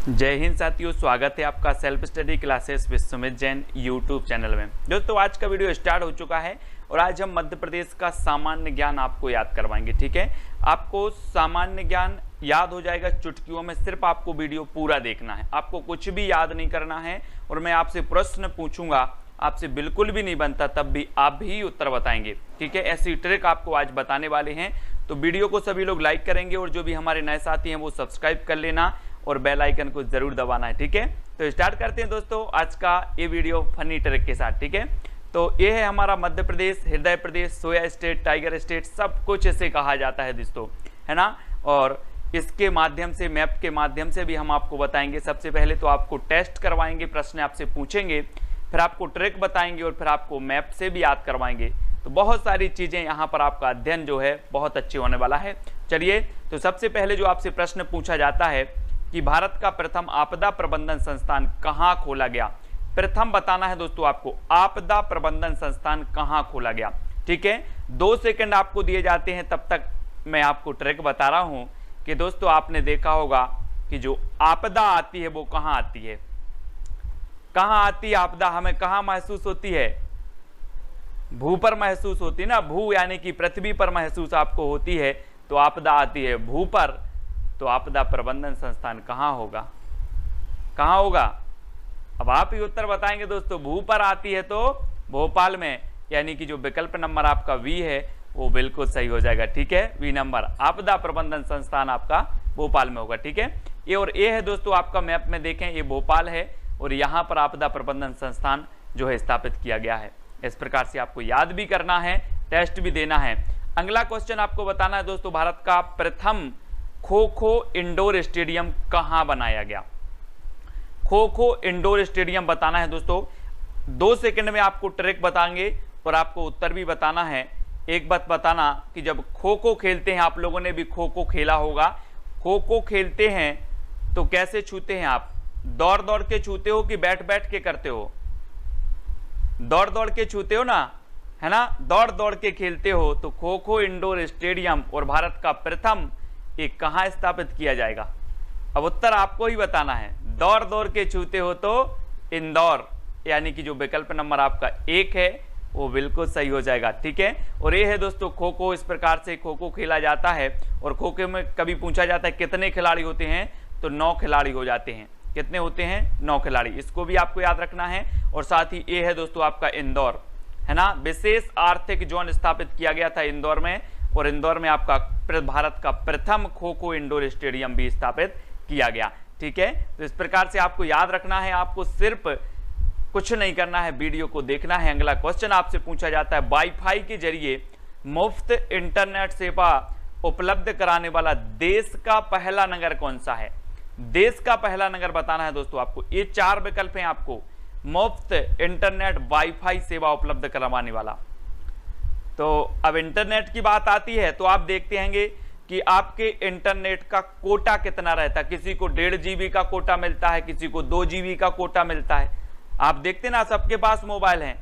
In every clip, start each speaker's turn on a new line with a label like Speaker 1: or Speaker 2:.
Speaker 1: जय हिंद साथियों, स्वागत है आपका self study classes with Sumit Jain YouTube channel में। दोस्तों आज का वीडियो स्टार्ट हो चुका है और आज हम मध्य प्रदेश का सामान्य ज्ञान आपको याद करवाएंगे। ठीक है, आपको सामान्य ज्ञान याद हो जाएगा चुटकियों में, सिर्फ आपको वीडियो पूरा देखना है, आपको कुछ भी याद नहीं करना है। और मैं आपसे प्रश्न पूछूंगा, आपसे बिल्कुल भी नहीं बनता तब भी आप भी उत्तर बताएंगे। ठीक है, ऐसी ट्रिक आपको आज बताने वाले हैं, तो वीडियो को सभी लोग लाइक करेंगे और जो भी हमारे नए साथी हैं वो सब्सक्राइब कर लेना और बेल आइकन को जरूर दबाना है। ठीक है, तो स्टार्ट करते हैं दोस्तों आज का ये वीडियो फनी ट्रिक के साथ। ठीक है, तो ये है हमारा मध्य प्रदेश, हृदय प्रदेश, सोया स्टेट, टाइगर स्टेट, सब कुछ इसे कहा जाता है दोस्तों, है ना। और इसके माध्यम से, मैप के माध्यम से भी हम आपको बताएंगे। सबसे पहले तो आपको टेस्ट करवाएंगे, प्रश्न आपसे पूछेंगे, फिर आपको ट्रिक बताएंगे और फिर आपको मैप से भी याद करवाएंगे। तो बहुत सारी चीजें यहाँ पर आपका अध्ययन जो है बहुत अच्छे होने वाला है। चलिए, तो सबसे पहले जो आपसे प्रश्न पूछा जाता है कि भारत का प्रथम आपदा प्रबंधन संस्थान कहाँ खोला गया। प्रथम बताना है दोस्तों आपको, आपदा प्रबंधन संस्थान कहाँ खोला गया। ठीक है, 2 सेकंड आपको दिए जाते हैं, तब तक मैं आपको ट्रिक बता रहा हूं कि दोस्तों आपने देखा होगा कि जो आपदा आती है वो कहाँ आती है, कहाँ आती है आपदा, हमें कहाँ महसूस होती है, भू पर महसूस होती है ना, भू यानी कि पृथ्वी पर महसूस आपको होती है, तो आपदा आती है भू पर, तो आपदा प्रबंधन संस्थान कहाँ होगा, कहाँ होगा। अब आप ही उत्तर बताएंगे दोस्तों। भू पर आती है तो भोपाल में, यानी कि जो विकल्प नंबर आपका वी है वो बिल्कुल सही हो जाएगा। ठीक है, वी नंबर, आपदा प्रबंधन संस्थान आपका भोपाल में होगा। ठीक है, ये और ये है दोस्तों आपका मैप में देखें, ये भोपाल है और यहाँ पर आपदा प्रबंधन संस्थान जो है स्थापित किया गया है। इस प्रकार से आपको याद भी करना है, टेस्ट भी देना है। अगला क्वेश्चन आपको बताना है दोस्तों, भारत का प्रथम खो खो इंडोर स्टेडियम कहां बनाया गया। खो खो इंडोर स्टेडियम बताना है दोस्तों। 2 सेकंड में आपको ट्रिक बताएंगे और आपको उत्तर भी बताना है। एक बात बताना कि जब खो खो खेलते हैं, आप लोगों ने भी खो खो खेला होगा, खो खो खेलते हैं तो कैसे छूते हैं आप, दौड़ दौड़ के छूते हो कि बैठ बैठ के करते हो, दौड़ दौड़ के छूते हो ना, है ना, दौड़ दौड़ के खेलते हो। तो खो खो इंडोर स्टेडियम और भारत का प्रथम एक कहां स्थापित किया जाएगा। अब उत्तर आपको ही बताना है। दौड़ दौड़ के छूते हो तो इंदौर, यानी कि जो विकल्प नंबर आपका 1 है वो बिल्कुल सही हो जाएगा। ठीक है, और ये है दोस्तों खो खो, इस प्रकार से खो खो खेला जाता है। और खो खो में कभी पूछा जाता है कितने खिलाड़ी होते हैं, तो 9 खिलाड़ी हो जाते हैं। कितने होते हैं, 9 खिलाड़ी, इसको भी आपको याद रखना है। और साथ ही ये है दोस्तों आपका इंदौर, है ना, विशेष आर्थिक जोन स्थापित किया गया था इंदौर में, और इंदौर में आपका भारत का प्रथम खो खो इंडोर स्टेडियम भी स्थापित किया गया। ठीक है, तो इस प्रकार से आपको याद रखना है, आपको सिर्फ कुछ नहीं करना है, वीडियो को देखना है। अगला क्वेश्चन आपसे पूछा जाता है, वाईफाई के जरिए मुफ्त इंटरनेट सेवा उपलब्ध कराने वाला देश का पहला नगर कौन सा है। देश का पहला नगर बताना है दोस्तों आपको। ये 4 विकल्प हैं आपको, मुफ्त इंटरनेट वाईफाई सेवा उपलब्ध करवाने वाला। तो अब इंटरनेट की बात आती है तो आप देखते होंगे कि आपके इंटरनेट का कोटा कितना रहता है। किसी को 1.5 GB का कोटा मिलता है, किसी को 2 GB का कोटा मिलता है। आप देखते ना, सबके पास मोबाइल हैं।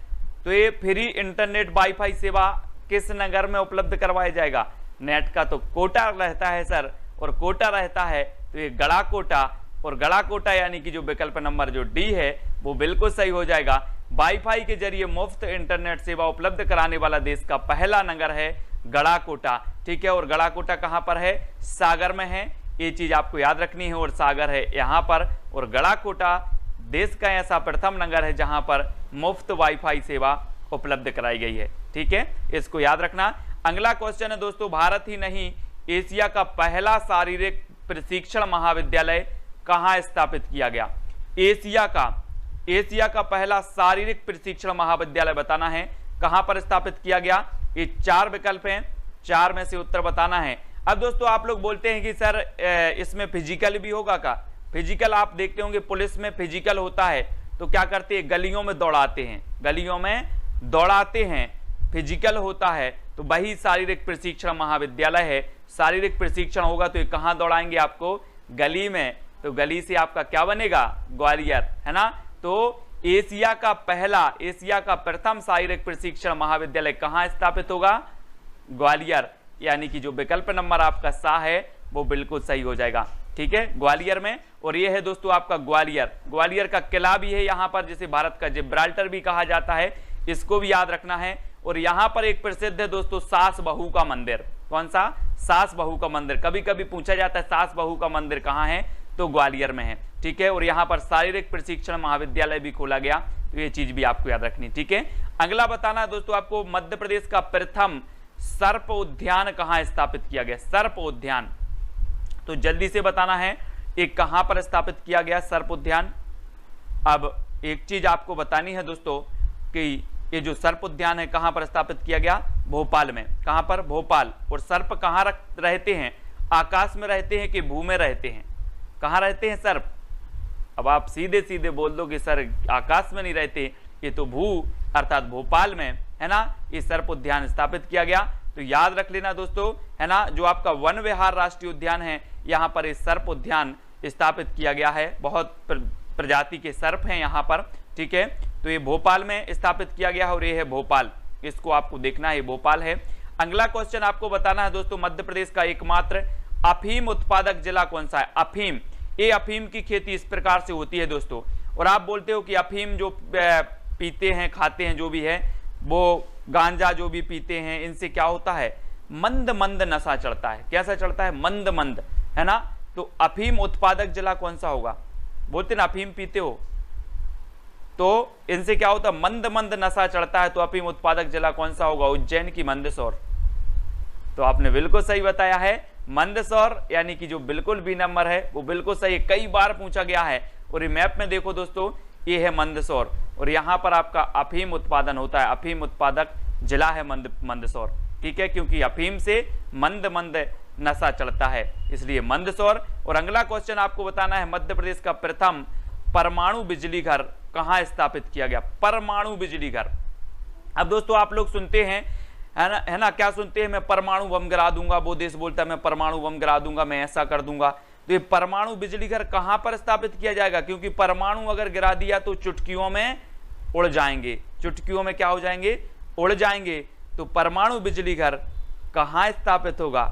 Speaker 1: तो ये फ्री इंटरनेट वाईफाई सेवा किस नगर में उपलब्ध करवाया जाएगा। नेट का तो कोटा रहता है सर, और कोटा रहता है तो ये गड़ा कोटा, और गड़ा कोटा यानी कि जो विकल्प नंबर जो डी है वो बिल्कुल सही हो जाएगा। वाईफाई के जरिए मुफ्त इंटरनेट सेवा उपलब्ध कराने वाला देश का पहला नगर है गड़ा कोटा। ठीक है, और गड़ा कोटा कहां पर है, सागर में है, ये चीज आपको याद रखनी है। और सागर है यहां पर, और गड़ा कोटा देश का ऐसा प्रथम नगर है जहां पर मुफ्त वाईफाई सेवा उपलब्ध कराई गई है। ठीक है, इसको याद रखना। अगला क्वेश्चन है दोस्तों, भारत ही नहीं एशिया का पहला शारीरिक प्रशिक्षण महाविद्यालय कहां स्थापित किया गया। एशिया का पहला शारीरिक प्रशिक्षण महाविद्यालय बताना है, कहां पर स्थापित किया गया। ये 4 विकल्प हैं, 4 में से उत्तर बताना है। अब दोस्तों आप लोग बोलते हैं कि सर इसमें फिजिकल भी होगा का। फिजिकल आप देखते होंगे पुलिस में फिजिकल होता है तो क्या करते हैं, गलियों में दौड़ाते हैं, गलियों में दौड़ाते हैं, फिजिकल होता है। तो वही शारीरिक प्रशिक्षण महाविद्यालय है। शारीरिक प्रशिक्षण होगा तो ये कहां दौड़ाएंगे आपको, गली में। तो गली से आपका क्या बनेगा, ग्वालियर, है ना। तो एशिया का प्रथम शारीरिक प्रशिक्षण महाविद्यालय कहां स्थापित होगा, ग्वालियर, यानी कि जो विकल्प नंबर आपका सा है वो बिल्कुल सही हो जाएगा। ठीक है, ग्वालियर में। और ये है दोस्तों आपका ग्वालियर, ग्वालियर का किला भी है यहाँ पर, जिसे भारत का जिब्राल्टर भी कहा जाता है, इसको भी याद रखना है। और यहाँ पर एक प्रसिद्ध है दोस्तों सास बहू का मंदिर। कौन सा? सास बहू का मंदिर। कभी कभी पूछा जाता है सास बहू का मंदिर कहाँ है, तो ग्वालियर में है। ठीक है, और यहाँ पर शारीरिक प्रशिक्षण महाविद्यालय भी खोला गया, तो ये चीज भी आपको याद रखनी। ठीक है, अगला बताना है दोस्तों आपको, मध्य प्रदेश का प्रथम सर्प उद्यान कहाँ स्थापित किया गया? सर्प उद्यान, तो जल्दी से बताना है एक कहां पर स्थापित किया गया सर्प उद्यान। अब एक चीज आपको बतानी है दोस्तों कि ये जो सर्प उद्यान है कहां पर स्थापित किया गया? भोपाल में। कहां पर? भोपाल। और सर्प कहां रहते हैं? आकाश में रहते हैं कि भू में रहते हैं? कहां रहते हैं सर्प? अब आप सीधे सीधे बोल दो कि सर आकाश में नहीं रहते, ये तो भू अर्थात भोपाल में है ना, ये सर्प उद्यान स्थापित किया गया। तो याद रख लेना दोस्तों, है ना, जो आपका वन विहार राष्ट्रीय उद्यान है, यहाँ पर इस सर्प उद्यान स्थापित किया गया है। बहुत प्रजाति के सर्प हैं यहाँ पर। ठीक है, तो ये भोपाल में स्थापित किया गया है और ये है भोपाल, इसको आपको देखना है, भोपाल है। अगला क्वेश्चन आपको बताना है दोस्तों, मध्य प्रदेश का एकमात्र अफीम उत्पादक जिला कौन सा है? अफीम, ये अफीम की खेती इस प्रकार से होती है दोस्तों। और आप बोलते हो कि अफीम जो पीते हैं, खाते हैं, जो भी है, वो गांजा जो भी पीते हैं, इनसे क्या होता है? मंद मंद नशा चढ़ता है। कैसा चढ़ता है? मंद मंद, है ना। तो अफीम उत्पादक जिला कौन सा होगा? बोलते ना अफीम पीते हो तो इनसे क्या होता है? मंद मंद नशा चढ़ता है। तो अफीम उत्पादक जिला कौन सा होगा? उज्जैन की मंदसौर। तो आपने बिल्कुल सही बताया है, मंदसौर, यानी कि जो बिल्कुल बी नंबर है वो बिल्कुल सही है, कई बार पूछा गया है। और ये मैप में देखो दोस्तों, ये है मंदसौर और यहाँ पर आपका अफीम उत्पादन होता है, अफीम उत्पादक जिला है मंदसौर। ठीक है, क्योंकि अफीम से मंद मंद नशा चढ़ता है, इसलिए मंदसौर। और अगला क्वेश्चन आपको बताना है, मध्य प्रदेश का प्रथम परमाणु बिजली घर कहाँ स्थापित किया गया? परमाणु बिजली घर। अब दोस्तों आप लोग सुनते हैं, है ना, क्या सुनते हैं? मैं परमाणु बम गिरा दूंगा, वो देश बोलता है मैं परमाणु बम गिरा दूंगा, मैं ऐसा कर दूंगा। तो ये परमाणु बिजली घर कहां पर स्थापित किया जाएगा? क्योंकि परमाणु अगर गिरा दिया तो चुटकियों में उड़ जाएंगे। चुटकियों में क्या हो जाएंगे? उड़ जाएंगे। तो परमाणु बिजली घर कहां स्थापित होगा?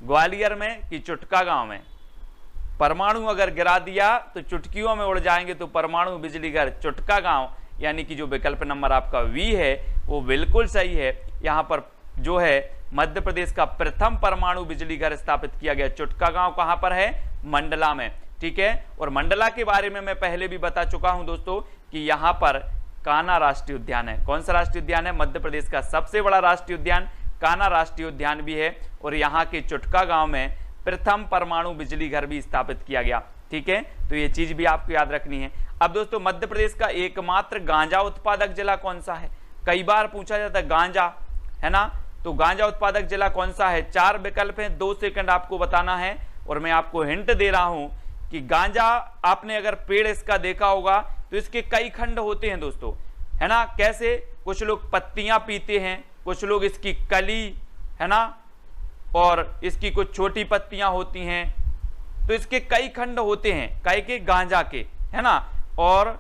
Speaker 1: ग्वालियर में कि चुटका गांव में? परमाणु अगर गिरा दिया तो चुटकियों में उड़ जाएंगे, तो परमाणु बिजली घर चुटका गांव, यानी कि जो विकल्प नंबर आपका वी है वो बिल्कुल सही है। यहाँ पर जो है मध्य प्रदेश का प्रथम परमाणु बिजली घर स्थापित किया गया चुटका गांव कहां पर है? मंडला में। ठीक है, और मंडला के बारे में मैं पहले भी बता चुका हूं दोस्तों कि यहाँ पर कान्हा राष्ट्रीय उद्यान है। कौन सा राष्ट्रीय उद्यान है? मध्य प्रदेश का सबसे बड़ा राष्ट्रीय उद्यान कान्हा राष्ट्रीय उद्यान भी है। और यहाँ के चुटका गांव में प्रथम परमाणु बिजली घर भी स्थापित किया गया। ठीक है, तो ये चीज भी आपको याद रखनी है। अब दोस्तों मध्य प्रदेश का एकमात्र गांजा उत्पादक जिला कौन सा है? कई बार पूछा जाता है गांजा, है ना, तो गांजा उत्पादक जिला कौन सा है? 4 विकल्प हैं, 2 सेकंड आपको बताना है। और मैं आपको हिंट दे रहा हूं कि गांजा, आपने अगर पेड़ इसका देखा होगा तो इसके कई खंड होते हैं दोस्तों, है ना। कैसे? कुछ लोग पत्तियां पीते हैं, कुछ लोग इसकी कली, है ना, और इसकी कुछ छोटी पत्तियां होती हैं। तो इसके कई खंड होते हैं, कई के गांजा के, है ना। और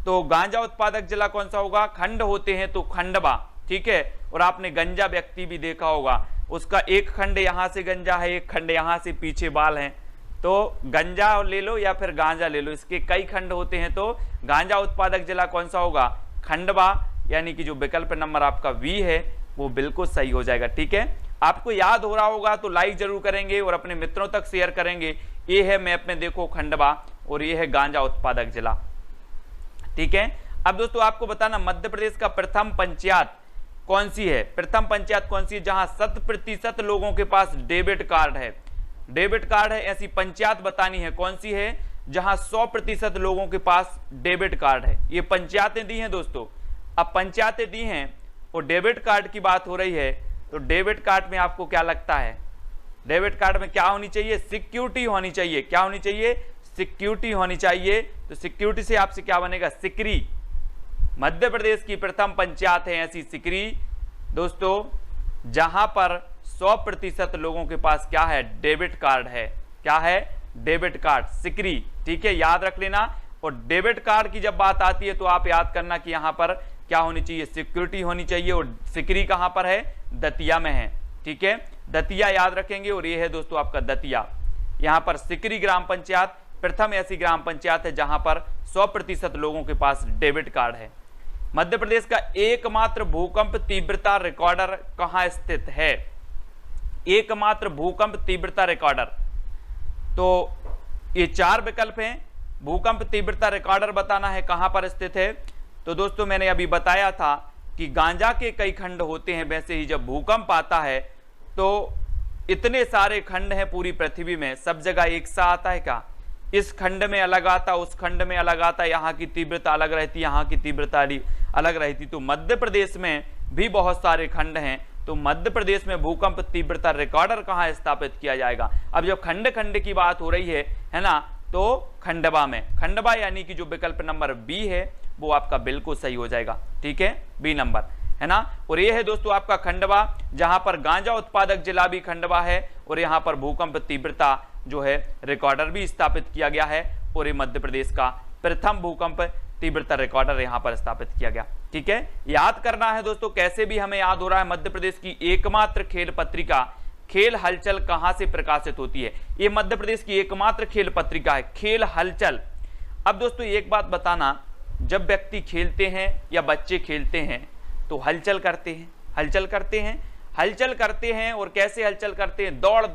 Speaker 1: तो गांजा उत्पादक जिला कौन सा होगा? खंड होते हैं तो खंडवा। ठीक है, और आपने गंजा व्यक्ति भी देखा होगा, उसका एक खंड यहां से गंजा है, एक खंड यहां से पीछे बाल हैं। तो गंजा ले लो या फिर गांजा ले लो, इसके कई खंड होते हैं। तो गांजा उत्पादक जिला कौन सा होगा? खंडवा, यानी कि जो विकल्प नंबर आपका वी है वो बिल्कुल सही हो जाएगा। ठीक है, आपको याद हो रहा होगा तो लाइक जरूर करेंगे और अपने मित्रों तक शेयर करेंगे। ये है मैप में देखो खंडवा और ये है गांजा उत्पादक जिला। ठीक है, अब दोस्तों आपको बताना मध्य प्रदेश का प्रथम पंचायत कौन सी है? प्रथम पंचायत कौन सी है जहां 100% लोगों के पास डेबिट कार्ड है? डेबिट कार्ड है, ऐसी पंचायत बतानी है कौन सी है जहां 100% लोगों के पास डेबिट कार्ड है। ये पंचायतें दी हैं दोस्तों। अब पंचायतें दी हैं और डेबिट कार्ड की बात हो रही है, तो डेबिट कार्ड में आपको क्या लगता है? डेबिट कार्ड में क्या होनी चाहिए? सिक्योरिटी होनी चाहिए। क्या होनी चाहिए? सिक्योरिटी होनी चाहिए। तो सिक्योरिटी से आपसे क्या बनेगा? सिकरी। मध्य प्रदेश की प्रथम पंचायत है ऐसी सिकरी दोस्तों, जहां पर 100% लोगों के पास क्या है? डेबिट कार्ड है। क्या है? Debit card, Sikri. ठीक है, याद रख लेना। और डेबिट कार्ड की जब बात आती है तो आप याद करना कि यहां पर क्या होनी चाहिए? सिक्योरिटी होनी चाहिए। और सिकरी कहां पर है? दतिया में है। ठीक है, दतिया याद रखेंगे। और ये है दोस्तों आपका दतिया। यहाँ पर सिकरी ग्राम पंचायत प्रथम ऐसी ग्राम पंचायत है जहां पर 100% लोगों के पास डेबिट कार्ड है। मध्य प्रदेश का एकमात्र भूकंप तीव्रता रिकॉर्डर कहां स्थित है? एकमात्र भूकंप तीव्रता रिकॉर्डर, तो ये 4 विकल्प हैं। भूकंप तीव्रता रिकॉर्डर बताना है कहां पर स्थित है। तो दोस्तों मैंने अभी बताया था कि गांजा के कई खंड होते हैं, वैसे ही जब भूकंप आता है तो इतने सारे खंड हैं पूरी पृथ्वी में, सब जगह एक सा आता है क्या? इस खंड में अलग आता, उस खंड में अलग आता, यहाँ की तीव्रता अलग रहती, यहाँ की तीव्रता अलग रहती। तो मध्य प्रदेश में भी बहुत सारे खंड हैं, तो मध्य प्रदेश में भूकंप तीव्रता रिकॉर्डर कहाँ स्थापित किया जाएगा? अब जब खंड खंड की बात हो रही है ना, तो खंडवा में, खंडवा यानी कि जो विकल्प नंबर बी है वो आपका बिल्कुल सही हो जाएगा। ठीक है, बी नंबर है ना। और ये है दोस्तों आपका खंडवा, जहां पर गांजा उत्पादक जिला भी खंडवा है और यहां पर भूकंप तीव्रता जो है रिकॉर्डर भी स्थापित किया गया है और ये मध्य प्रदेश का प्रथम भूकंप तीव्रता रिकॉर्डर यहां पर स्थापित किया गया। ठीक है, याद करना है दोस्तों, कैसे भी हमें याद हो रहा है, मध्य प्रदेश की एकमात्र खेल पत्रिका खेल हलचल कहां से प्रकाशित होती है? ये मध्य प्रदेश की एकमात्र खेल पत्रिका है, खेल हलचल। अब दोस्तों एक बात बताना, जब व्यक्ति खेलते हैं या बच्चे खेलते हैं तो हलचल करते हैं, हलचल करते हैं, हलचल करते हैं। और कैसे हलचल करते हैं? दौड़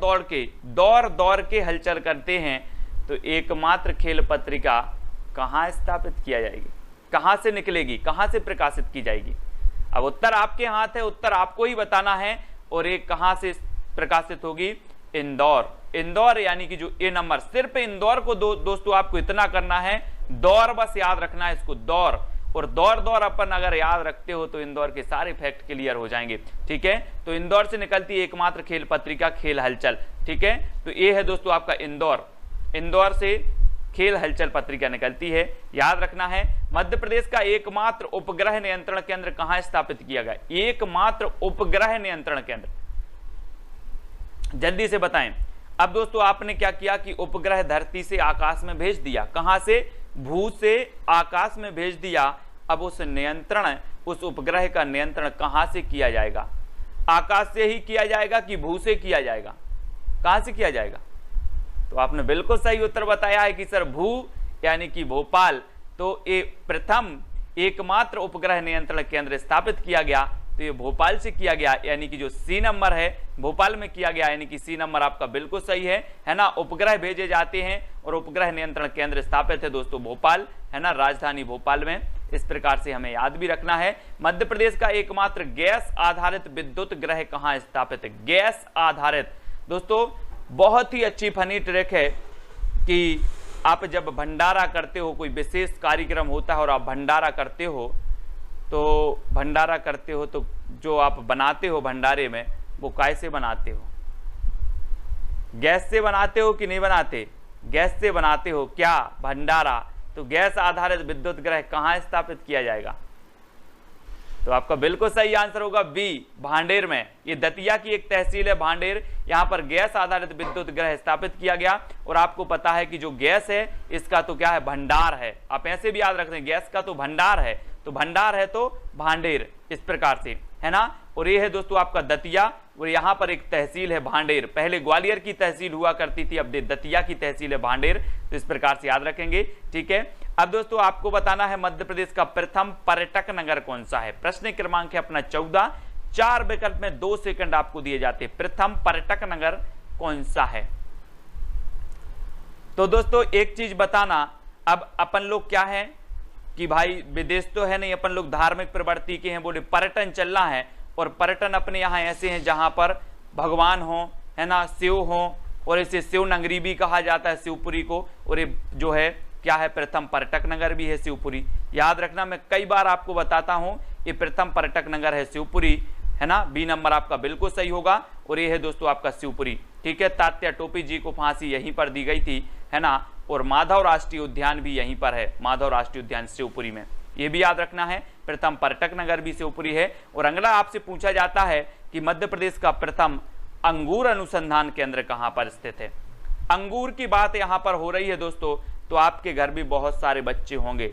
Speaker 1: दौड़ के हलचल करते हैं। तो एकमात्र खेल पत्रिका कहां स्थापित किया जाएगी, कहां से निकलेगी, कहां से प्रकाशित की जाएगी? अब उत्तर आपके हाथ है, उत्तर आपको ही बताना है। और एक कहां से प्रकाशित होगी? इंदौर। इंदौर यानी कि जो ए नंबर, सिर्फ इंदौर को दोस्तों आपको इतना करना है, दौर बस याद रखना है इसको, दौर। और दौर अपन अगर याद रखते हो तो इंदौर के सारे फैक्ट क्लियर हो जाएंगे। ठीक है, तो इंदौर से निकलती है एकमात्र खेल पत्रिका खेल हलचल। ठीक है, तो ये है दोस्तों आपका इंदौर, इंदौर से खेल हलचल पत्रिका निकलती है, याद रखना है। मध्य प्रदेश का एकमात्र उपग्रह नियंत्रण केंद्र कहां स्थापित किया गया? एकमात्र उपग्रह नियंत्रण केंद्र, जल्दी से बताएं। अब दोस्तों आपने क्या किया कि उपग्रह धरती से आकाश में भेज दिया, कहां से? भू से आकाश में भेज दिया। अब उस नियंत्रण, उस उपग्रह का नियंत्रण कहां से किया जाएगा? आकाश से ही किया जाएगा कि भू से किया जाएगा? कहां से किया जाएगा? तो आपने बिल्कुल सही उत्तर बताया है कि सर भू यानी कि भोपाल। तो ये प्रथम एकमात्र उपग्रह नियंत्रण केंद्र स्थापित किया गया, तो ये भोपाल से किया गया, यानी कि जो सी नंबर है भोपाल में किया गया, यानी कि सी नंबर आपका बिल्कुल सही है ना। उपग्रह भेजे जाते हैं और उपग्रह नियंत्रण केंद्र स्थापित है दोस्तों भोपाल, है ना, राजधानी भोपाल में। इस प्रकार से हमें याद भी रखना है। मध्य प्रदेश का एकमात्र गैस आधारित विद्युत ग्रह कहां स्थापित है? गैस आधारित। दोस्तों बहुत ही अच्छी फनी ट्रिक है कि आप जब भंडारा करते हो, कोई विशेष कार्यक्रम होता है और आप भंडारा करते हो, तो जो आप बनाते हो भंडारे में, वो कैसे बनाते हो? गैस से बनाते हो कि नहीं बनाते? गैस से बनाते हो क्या भंडारा? तो गैस आधारित विद्युत ग्रह कहां स्थापित किया जाएगा? तो आपका बिल्कुल सही आंसर होगा बी, भांडेर में। ये दतिया की एक तहसील है भांडेर, यहां पर गैस आधारित विद्युत ग्रह स्थापित किया गया। और आपको पता है कि जो गैस है इसका तो क्या है? भंडार है। आप ऐसे भी याद रखते हैं, गैस का तो भंडार है, तो भंडार है तो भांडेर, इस प्रकार से, है ना। और ये है दोस्तों आपका दतिया, और यहाँ पर एक तहसील है भांडेर। पहले ग्वालियर की तहसील हुआ करती थी, अब दतिया की तहसील है भांडेर। तो इस प्रकार से याद रखेंगे। ठीक है, अब दोस्तों आपको बताना है मध्य प्रदेश का प्रथम पर्यटक नगर कौन सा है? प्रश्न क्रमांक है अपना 14। 4 विकल्प में 2 सेकंड आपको दिए जाते हैं। प्रथम पर्यटक नगर कौन सा है? तो दोस्तों एक चीज बताना, अब अपन लोग क्या है कि भाई विदेश तो है नहीं, अपन लोग धार्मिक प्रवृत्ति के हैं, बोले पर्यटन चलना है। और पर्यटन अपने यहाँ ऐसे हैं जहां पर भगवान हो, है ना, शिव हो, और इसे शिव नगरी भी कहा जाता है, शिवपुरी को। और ये जो है क्या है? प्रथम पर्यटक नगर भी है शिवपुरी। याद रखना, मैं कई बार आपको बताता हूं, ये प्रथम पर्यटक नगर है शिवपुरी, है ना। बी नंबर आपका बिल्कुल सही होगा। और ये है दोस्तों आपका शिवपुरी। ठीक है, तात्या टोपी जी को फांसी यहीं पर दी गई थी, है ना। और माधव राष्ट्रीय उद्यान भी यहीं पर है, माधव राष्ट्रीय उद्यान शिवपुरी में, ये भी याद रखना है। प्रथम पर्यटक नगर भी शिवपुरी है। और अगला आपसे पूछा जाता है कि मध्य प्रदेश का प्रथम अंगूर अनुसंधान केंद्र कहां पर स्थित है? अंगूर की बात यहां पर हो रही है दोस्तों, तो आपके घर भी बहुत सारे बच्चे होंगे।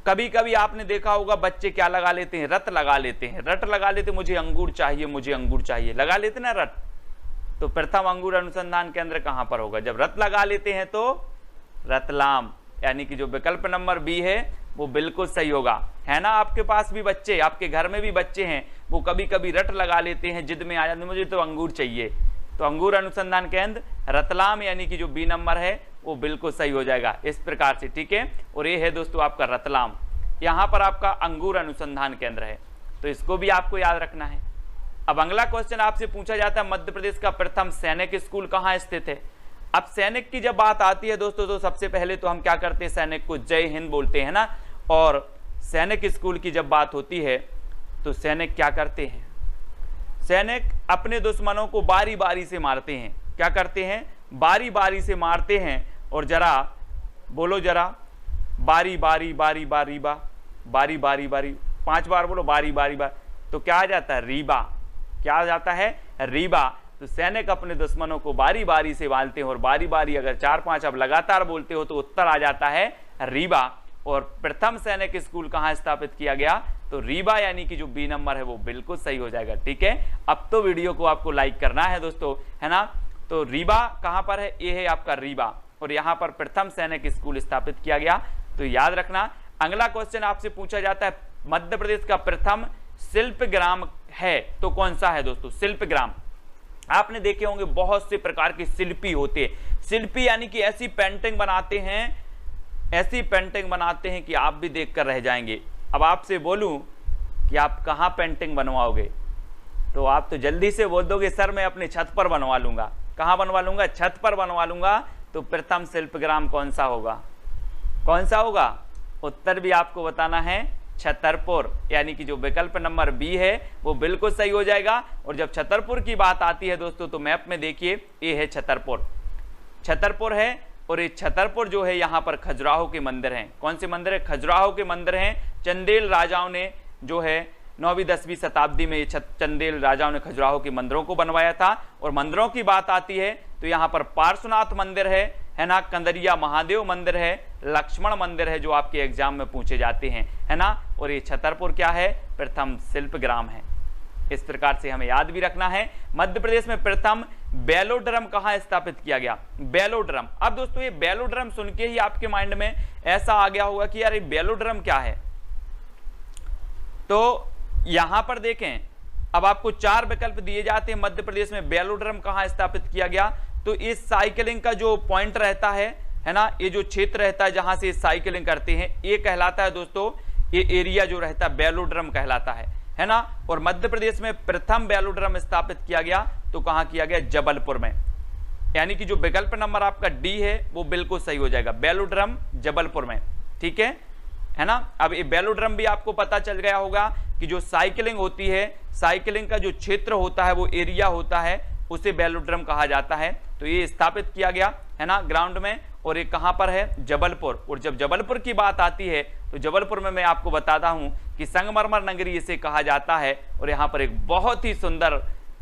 Speaker 1: कभी कभी आपने देखा होगा बच्चे क्या लगा लेते हैं? रट लगा लेते हैं, रट लगा लेते, मुझे अंगूर चाहिए, मुझे अंगूर चाहिए, लगा लेते ना रट। तो प्रथम अंगूर अनुसंधान केंद्र कहां पर होगा? जब रत लगा लेते हैं तो रतलाम, यानी कि जो विकल्प नंबर बी है वो बिल्कुल सही होगा, है ना। आपके पास भी बच्चे, आपके घर में भी बच्चे हैं, वो कभी कभी रट लगा लेते हैं, जिद में आ जाते हैं मुझे तो अंगूर चाहिए, तो अंगूर अनुसंधान केंद्र रतलाम यानी कि जो बी नंबर है वो बिल्कुल सही हो जाएगा इस प्रकार से, ठीक है। और ये है दोस्तों आपका रतलाम, यहाँ पर आपका अंगूर अनुसंधान केंद्र है, तो इसको भी आपको याद रखना है। अब अगला क्वेश्चन आपसे पूछा जाता है मध्य प्रदेश का प्रथम सैनिक स्कूल कहाँ स्थित है? अब सैनिक की जब बात आती है दोस्तों तो सबसे पहले तो हम क्या करते हैं, सैनिक को जय हिंद बोलते हैं ना। और सैनिक स्कूल की जब बात होती है तो सैनिक क्या करते हैं? सैनिक अपने दुश्मनों को बारी बारी से मारते हैं। क्या करते हैं? बारी बारी से मारते हैं। और जरा बोलो, जरा बारी बारी बारी बारी बा बारी बारी बारी 5 बार बोलो, बारी बारी बार, तो क्या आ जाता है? रीबा। क्या आ जाता है? रीबा। तो सैनिक अपने दुश्मनों को बारी बारी से मारते हैं, और बारी बारी अगर 4-5 अब लगातार बोलते हो तो उत्तर आ जाता है रीबा। और प्रथम सैनिक स्कूल कहाँ स्थापित किया गया? तो रीबा, यानी कि जो बी नंबर है वो बिल्कुल सही हो जाएगा, ठीक है। अब तो वीडियो को आपको लाइक करना है दोस्तों, है ना। तो रीबा कहाँ पर है? ये है आपका रीबा, और यहाँ पर प्रथम सैनिक स्कूल स्थापित किया गया, तो याद रखना। अगला क्वेश्चन आपसे पूछा जाता है मध्य प्रदेश का प्रथम शिल्प ग्राम है तो कौन सा है दोस्तों? शिल्प ग्राम आपने देखे होंगे, बहुत से प्रकार के शिल्पी होते हैं। शिल्पी यानी कि ऐसी पेंटिंग बनाते हैं, ऐसी पेंटिंग बनाते हैं कि आप भी देखकर रह जाएंगे। अब आपसे बोलूं कि आप कहां पेंटिंग बनवाओगे, तो आप तो जल्दी से बोल दोगे सर मैं अपने छत पर बनवा लूंगा। कहां बनवा लूंगा? छत पर बनवा लूंगा। तो प्रथम शिल्पग्राम कौन सा होगा? कौन सा होगा? उत्तर भी आपको बताना है, छतरपुर, यानी कि जो विकल्प नंबर बी है वो बिल्कुल सही हो जाएगा। और जब छतरपुर की बात आती है दोस्तों तो मैप में देखिए ये है छतरपुर, छतरपुर है। और ये छतरपुर जो है यहाँ पर खजुराहो के मंदिर हैं। कौन से मंदिर है? खजुराहो के मंदिर हैं। चंदेल राजाओं ने जो है 9वीं-10वीं शताब्दी में चंदेल राजाओं ने खजुराहो के मंदिरों को बनवाया था। और मंदिरों की बात आती है तो यहाँ पर पार्श्वनाथ मंदिर है ना, कंदरिया महादेव मंदिर है, लक्ष्मण मंदिर है, जो आपके एग्जाम में पूछे जाते हैं, है ना। और ये छतरपुर क्या है? प्रथम शिल्पग्राम है। इस प्रकार से हमें याद भी रखना है। मध्य प्रदेश में प्रथम बेलोड्रम कहां स्थापित किया गया? बेलोड्रम। अब दोस्तों ये बेलोड्रम सुन के ही आपके माइंड में ऐसा आ गया होगा कि यार ये बेलोड्रम क्या है। तो यहां पर देखें, अब आपको 4 विकल्प दिए जाते हैं मध्य प्रदेश में बेलोड्रम कहां स्थापित किया गया। तो इस साइकिलिंग का जो पॉइंट रहता है ना, ये जो क्षेत्र रहता है जहां से साइकिलिंग करते हैं, ये कहलाता है दोस्तों, ये एरिया जो रहता है बेलोड्रम कहलाता है ना। और मध्य प्रदेश में प्रथम बेलोड्रम स्थापित किया गया तो कहां किया गया? जबलपुर में, यानी कि जो विकल्प नंबर आपका डी है वो बिल्कुल सही हो जाएगा, बेलोड्रम जबलपुर में, ठीक है ना। अब ये बेलोड्रम भी आपको पता चल गया होगा कि जो साइकिलिंग होती है, साइकिलिंग का जो क्षेत्र होता है, वो एरिया होता है, उसे बेलोड्रम कहा जाता है। तो ये स्थापित किया गया है ना ग्राउंड में, और ये कहां पर है? जबलपुर। और जब जबलपुर की बात आती है तो जबलपुर में मैं आपको बताता हूं कि संगमरमर नगरी इसे कहा जाता है। और यहाँ पर एक बहुत ही सुंदर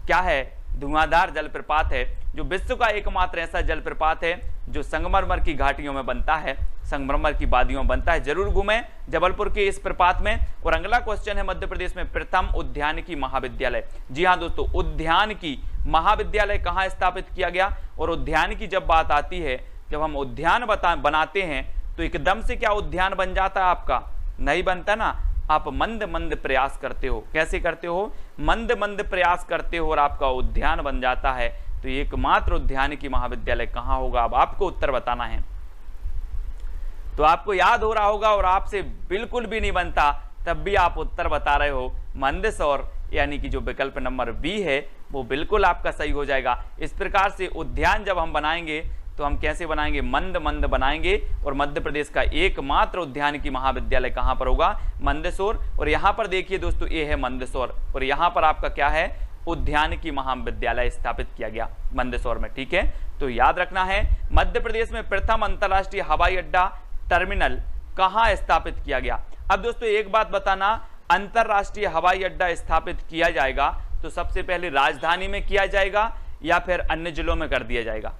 Speaker 1: क्या है? धुआंधार जलप्रपात है, जो विश्व का एकमात्र ऐसा जलप्रपात है जो संगमरमर की घाटियों में बनता है, संगमरमर की वादियों में बनता है। जरूर घूमें जबलपुर के इस प्रपात में। और अगला क्वेश्चन है मध्य प्रदेश में प्रथम उद्यानिकी महाविद्यालय। जी हाँ दोस्तों, उद्यानिकी महाविद्यालय कहाँ स्थापित किया गया? और उद्यानिकी जब बात आती है, जब हम उद्यान बनाते हैं तो एकदम से क्या उद्यान बन जाता है आपका? नहीं बनता ना। आप मंद मंद प्रयास करते हो। कैसे करते हो? मंद मंद प्रयास करते हो और आपका उद्यान बन जाता है। तो एकमात्र उद्यानिकी महाविद्यालय कहाँ होगा? अब आपको उत्तर बताना है। तो आपको याद हो रहा होगा और आपसे बिल्कुल भी नहीं बनता, तब भी आप उत्तर बता रहे हो मंदसौर, यानी कि जो विकल्प नंबर बी है वो बिल्कुल आपका सही हो जाएगा। इस प्रकार से उद्यान जब हम बनाएंगे तो हम कैसे बनाएंगे? मंद मंद बनाएंगे। और मध्य प्रदेश का एकमात्र उद्यानिकी महाविद्यालय कहां पर होगा? मंदसौर। और यहां पर देखिए दोस्तों, ये है मंदसौर, और यहां पर आपका क्या है? उद्यानिकी महाविद्यालय स्थापित किया गया मंदसौर में, ठीक है। तो याद रखना है, मध्य प्रदेश में प्रथम अंतरराष्ट्रीय हवाई अड्डा टर्मिनल कहां स्थापित किया गया? अब दोस्तों एक बात बताना, अंतरराष्ट्रीय हवाई अड्डा स्थापित किया जाएगा तो सबसे पहले राजधानी में किया जाएगा या फिर अन्य जिलों में कर दिया जाएगा?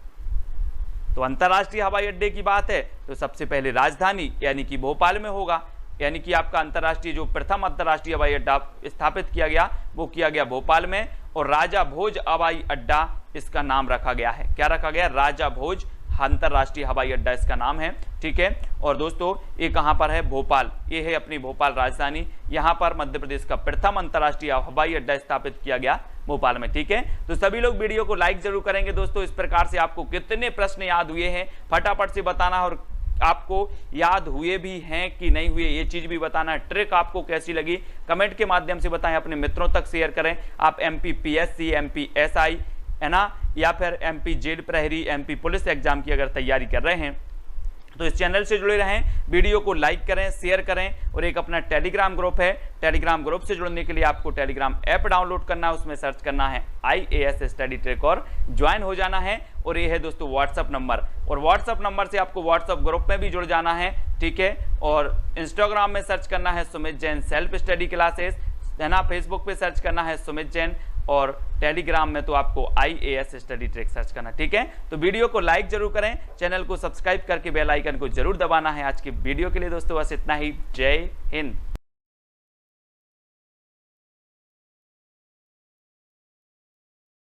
Speaker 1: तो अंतरराष्ट्रीय हवाई अड्डे की बात है तो सबसे पहले राजधानी यानी कि भोपाल में होगा। यानी कि आपका अंतरराष्ट्रीय जो प्रथम अंतरराष्ट्रीय हवाई अड्डा स्थापित किया गया वो किया गया भोपाल में। और राजा भोज हवाई अड्डा इसका नाम रखा गया है। क्या रखा गया? राजा भोज अंतरराष्ट्रीय हवाई अड्डा इसका नाम है, ठीक है। और दोस्तों ये कहां पर है? भोपाल, ये है अपनी भोपाल राजधानी। यहां पर मध्य प्रदेश का प्रथम अंतरराष्ट्रीय हवाई अड्डा स्थापित किया गया भोपाल में, ठीक है। तो सभी लोग वीडियो को लाइक जरूर करेंगे दोस्तों। इस प्रकार से आपको कितने प्रश्न याद हुए हैं फटाफट से बताना, और आपको याद हुए भी हैं कि नहीं हुए ये चीज भी बताना। ट्रिक आपको कैसी लगी कमेंट के माध्यम से बताएं, अपने मित्रों तक शेयर करें। आप MPPSC, MPSI है ना, या फिर MP जेड प्रहरी, MP पुलिस एग्जाम की अगर तैयारी कर रहे हैं तो इस चैनल से जुड़े रहें, वीडियो को लाइक करें, शेयर करें। और एक अपना टेलीग्राम ग्रुप है, टेलीग्राम ग्रुप से जुड़ने के लिए आपको टेलीग्राम ऐप डाउनलोड करना है, उसमें सर्च करना है IAS स्टडी ट्रिक और ज्वाइन हो जाना है। और ये है दोस्तों व्हाट्सअप नंबर, और व्हाट्सअप नंबर से आपको व्हाट्सअप ग्रुप में भी जुड़ जाना है, ठीक है। और इंस्टाग्राम में सर्च करना है Sumit Jain self study classes, है ना। फेसबुक पे सर्च करना है सुमित जैन, और टेलीग्राम में तो आपको IAS स्टडी ट्रिक सर्च करना, ठीक है। तो वीडियो को लाइक जरूर करें, चैनल को सब्सक्राइब करके बेल आइकन को जरूर दबाना है। आज की वीडियो के लिए दोस्तों बस इतना ही। जय हिंद।